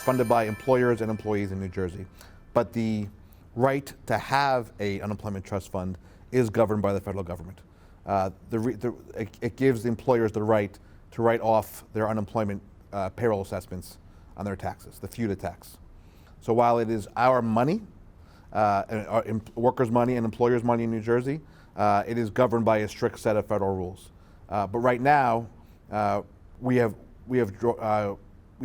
It's funded by employers and employees in New Jersey. But the right to have an unemployment trust fund is governed by the federal government. It gives the employers the right to write off their unemployment payroll assessments on their taxes, the FUTA tax. So while it is our money, workers' money and employers' money in New Jersey, it is governed by a strict set of federal rules. But right now, we've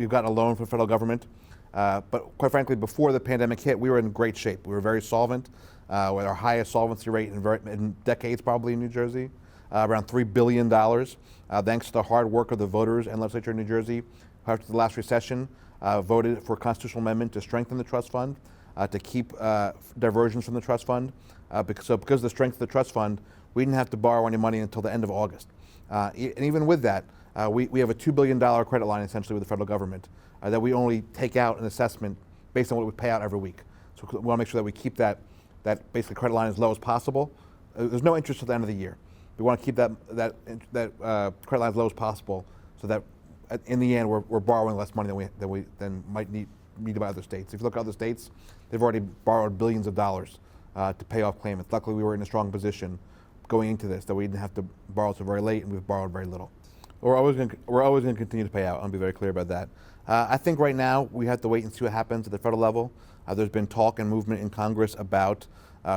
got a loan from the federal government. But quite frankly, before the pandemic hit, we were in great shape. We were very solvent, with our highest solvency rate in decades, probably in New Jersey, around $3 billion, thanks to the hard work of the voters and legislature in New Jersey. After the last recession, voted for a constitutional amendment to strengthen the trust fund, to keep diversions from the trust fund. Because of the strength of the trust fund, we didn't have to borrow any money until the end of August. And even with that, we have a $2 billion credit line essentially with the federal government that we only take out an assessment based on what we pay out every week. So we want to make sure that we keep that basically credit line as low as possible. There's no interest till the end of the year. We want to keep that credit line as low as possible, so that in the end we're borrowing less money than might need by other states. If you look at other states, they've already borrowed billions of dollars to pay off claimants. Luckily, we were in a strong position going into this that we didn't have to borrow so very late, and we've borrowed very little. We're always going to continue to pay out. I'll be very clear about that. I think right now we have to wait and see what happens at the federal level. There's been talk and movement in Congress about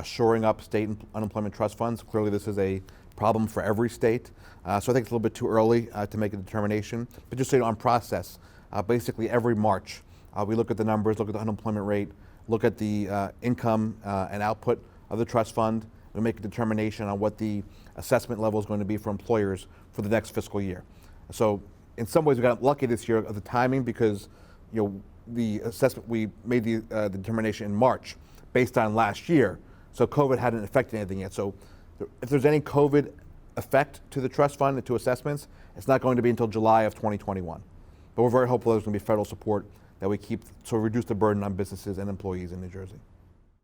shoring up state unemployment trust funds. Clearly, this is a problem for every state. So I think it's a little bit too early to make a determination. But just so you know, on process, basically every March, we look at the numbers, look at the unemployment rate, look at the income and output of the trust fund, and make a determination on what the assessment level is going to be for employers for the next fiscal year. So in some ways, we got lucky this year of the timing, because the assessment, we made the determination in March based on last year. So COVID hadn't affected anything yet. So if there's any COVID effect to the trust fund and to assessments, it's not going to be until July of 2021. But we're very hopeful there's going to be federal support that we keep, so reduce the burden on businesses and employees in New Jersey.